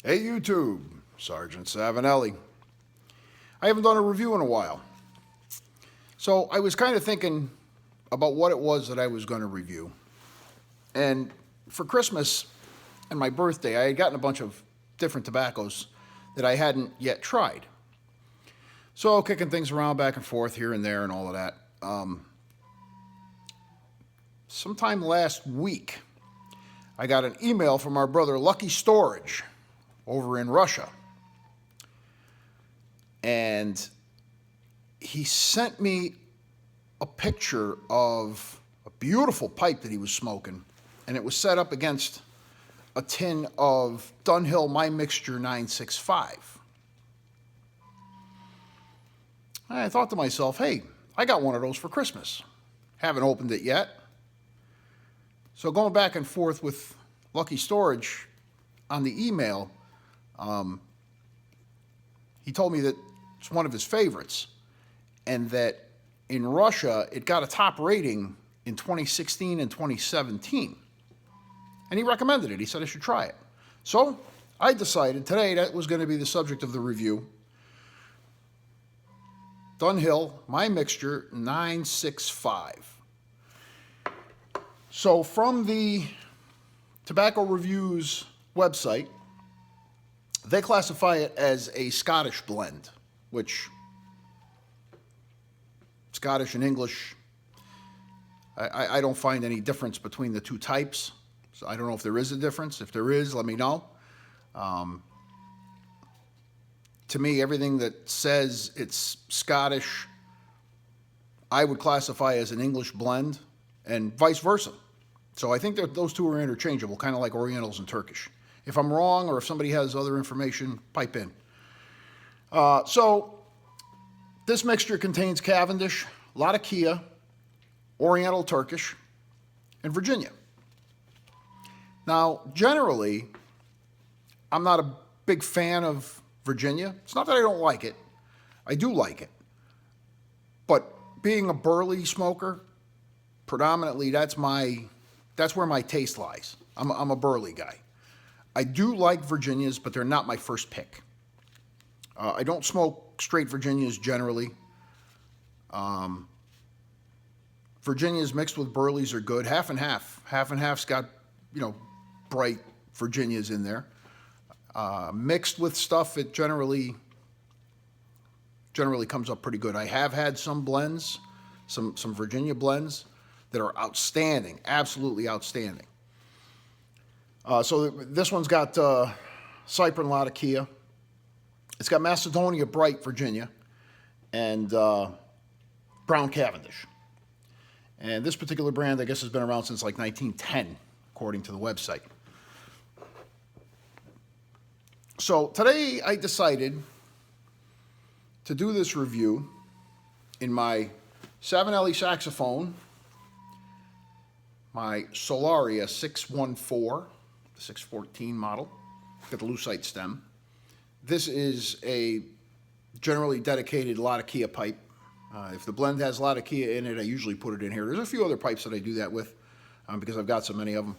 Hey YouTube, Sergeant Savinelli. I haven't done a review in a while. So I was kind of thinking about what it was that I was going to review. And for Christmas and my birthday, I had gotten a bunch of different tobaccos that I hadn't yet tried. So kicking things around back and forth here and there and all of that. Sometime last week, I got an email from our brother Lucky Storage over in Russia. And he sent me a picture of a beautiful pipe that he was smoking, and it was set up against a tin of Dunhill My Mixture 965. I thought to myself, hey, I got one of those for Christmas. Haven't opened it yet. So going back and forth with Lucky Storage on the email, he told me that it's one of his favorites, and that in Russia it got a top rating in 2016 and 2017. And he recommended it. He said I should try it. So I decided today that was going to be the subject of the review. Dunhill My Mixture 965. So from the Tobacco Reviews website, they classify it as a Scottish blend, which Scottish and English, I don't find any difference between the two types. So I don't know if there is a difference. If there is, let me know. To me, everything that says it's Scottish, I would classify as an English blend, and vice versa. So I think that those two are interchangeable, kind of like Orientals and Turkish. If I'm wrong, or if somebody has other information, pipe in. So this mixture contains Cavendish, Latakia, Oriental Turkish, and Virginia. Now, generally, I'm not a big fan of Virginia. It's not that I don't like it. I do like it. But being a burley smoker, predominantly that's where my taste lies. I'm a burley guy. I do like Virginias, but they're not my first pick. I don't smoke straight Virginias generally. Virginias mixed with burleys are good. Half and half. Half and half's got, bright Virginias in there. Mixed with stuff, it generally comes up pretty good. I have had some blends, some Virginia blends that are outstanding, absolutely outstanding. So this one's got Cypern Latakia. It's got Macedonia Bright Virginia and Brown Cavendish. And this particular brand, I guess, has been around since like 1910, according to the website. So today I decided to do this review in my Savinelli saxophone, my Solaria 614, the 614 model, got the lucite stem. This is a generally dedicated Latakia pipe. If the blend has Latakia in it, I usually put it in here. There's a few other pipes that I do that with because I've got so many of them.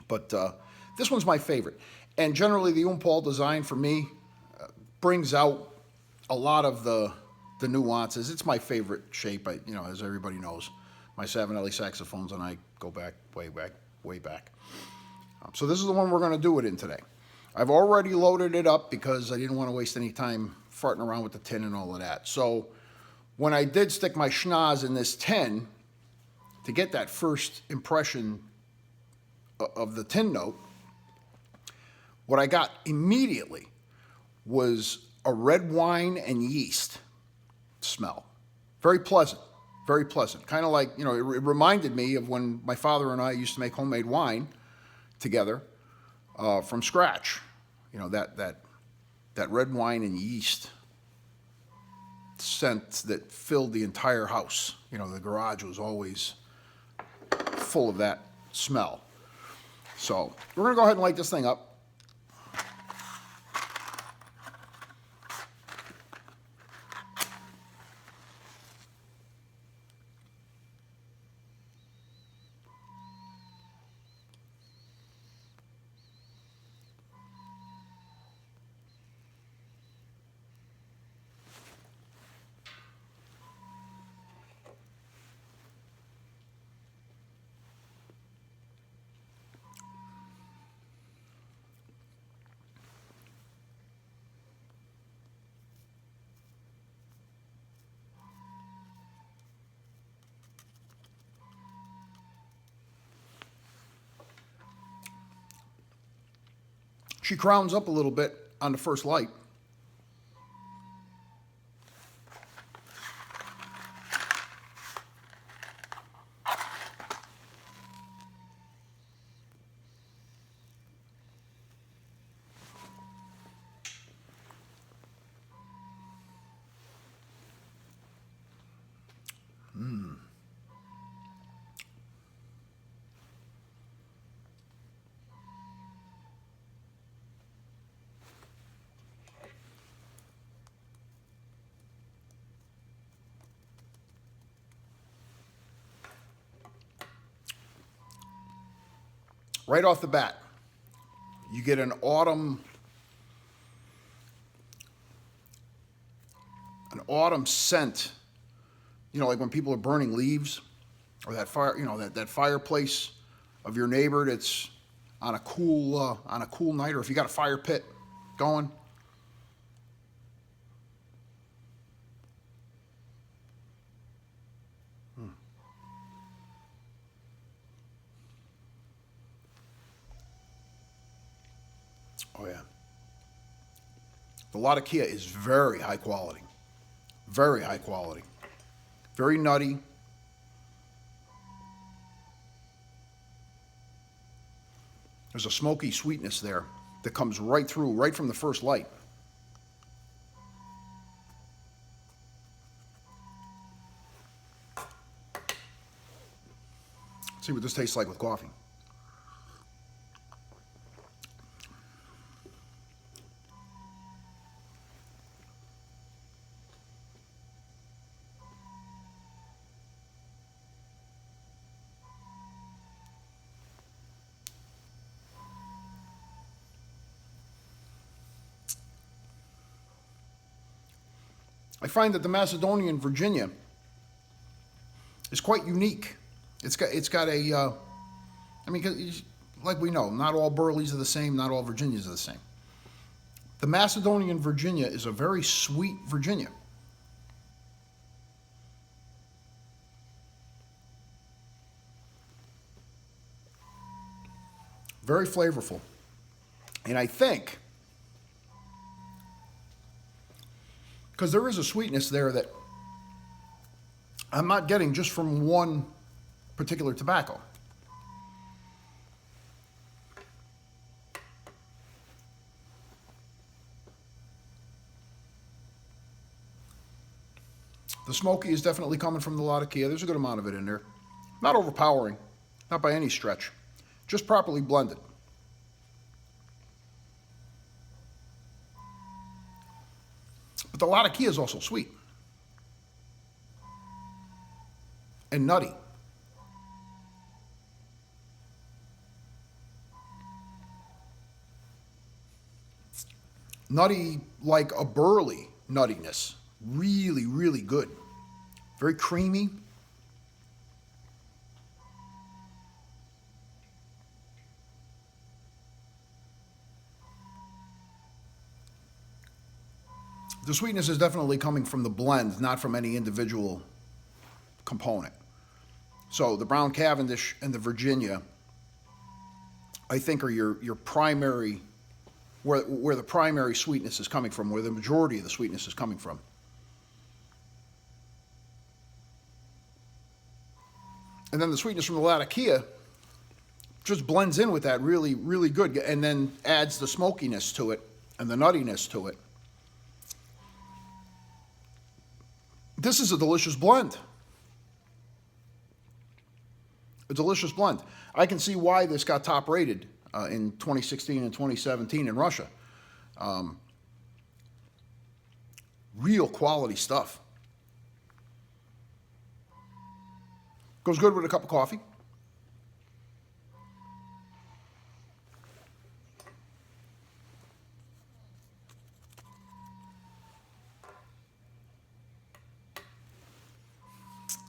But this one's my favorite. And generally the Paul design for me brings out a lot of the nuances. It's my favorite shape, as everybody knows. My Savinelli saxophones and I go back, way back, way back. So this is the one we're going to do it in today. I've already loaded it up because I didn't want to waste any time farting around with the tin and all of that. So when I did stick my schnoz in this tin to get that first impression of the tin note, what I got immediately was a red wine and yeast smell. Very pleasant, very pleasant. Kind of like, it reminded me of when my father and I used to make homemade wine together from scratch. That red wine and yeast scent that filled the entire house. The garage was always full of that smell. So we're going to go ahead and light this thing up. She crowns up a little bit on the first light. Right off the bat, you get an autumn scent, you know, like when people are burning leaves, or that fire, you know, that fireplace of your neighbor that's on a cool night, or if you got a fire pit going. Oh yeah. The Latakia is very high quality. Very high quality. Very nutty. There's a smoky sweetness there that comes right through, right from the first light. Let's see what this tastes like with coffee. I find that the Macedonian Virginia is quite unique. It's got a, I mean, 'cause like we know, not all Burleys are the same, not all Virginias are the same. The Macedonian Virginia is a very sweet Virginia. Very flavorful. And I think, because there is a sweetness there that I'm not getting just from one particular tobacco. The smoky is definitely coming from the Latakia. There's a good amount of it in there. Not overpowering, not by any stretch, just properly blended. But the Latakia is also sweet and nutty. Nutty like a burley nuttiness. Really, really good. Very creamy. The sweetness is definitely coming from the blend, not from any individual component. So the Brown Cavendish and the Virginia, I think, are your primary, where the primary sweetness is coming from, where the majority of the sweetness is coming from. And then the sweetness from the Latakia just blends in with that really, really good, and then adds the smokiness to it and the nuttiness to it. This is a delicious blend. A delicious blend. I can see why this got top rated in 2016 and 2017 in Russia. Real quality stuff. Goes good with a cup of coffee.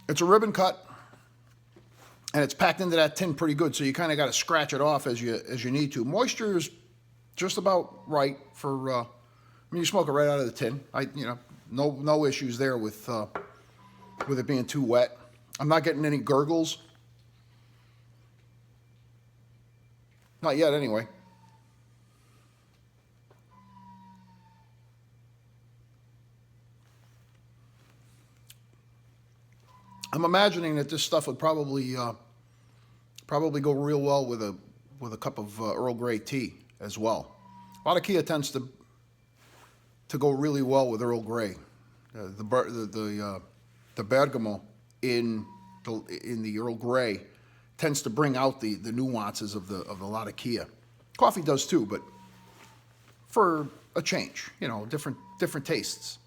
It's a ribbon cut, and it's packed into that tin pretty good, so you kind of got to scratch it off as you need to. Moisture is just about right for. I mean, you smoke it right out of the tin. No issues there with it being too wet. I'm not getting any gurgles. Not yet, anyway. I'm imagining that this stuff would probably go real well with a cup of Earl Grey tea as well. A lot of Kia tends to go really well with Earl Grey. The bergamot in the Earl Grey tends to bring out the nuances of a lot of Kia. Coffee does too, but for a change, you know, different tastes.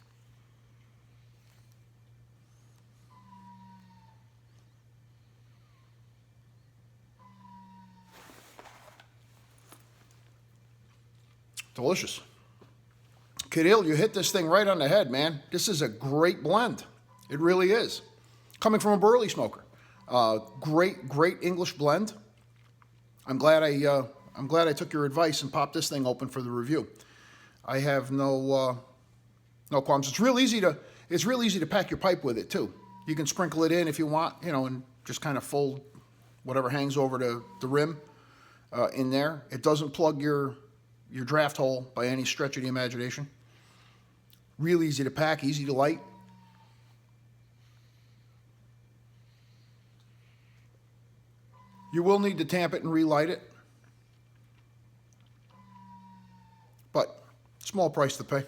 Delicious. Kid Hill, you hit this thing right on the head, man. This is a great blend. It really is. Coming from a burley smoker. Great English blend. I'm glad I took your advice and popped this thing open for the review. I have no qualms. It's real easy to pack your pipe with it too. You can sprinkle it in if you want, you know, and just kind of fold whatever hangs over the rim in there. It doesn't plug your draft hole by any stretch of the imagination. Real easy to pack, easy to light. You will need to tamp it and relight it, but small price to pay.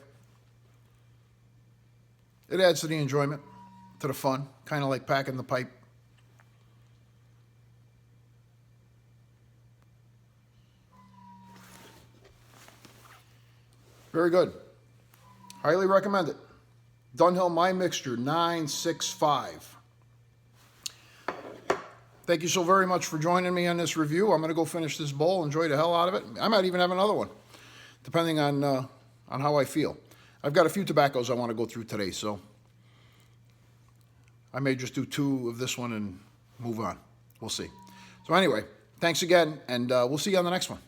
It adds to the enjoyment, to the fun, kind of like packing the pipe. Very good. Highly recommend it. Dunhill My Mixture 965. Thank you so very much for joining me on this review. I'm going to go finish this bowl, enjoy the hell out of it. I might even have another one, depending on how I feel. I've got a few tobaccos I want to go through today, so I may just do 2 of this one and move on. We'll see. So anyway, thanks again, and we'll see you on the next one.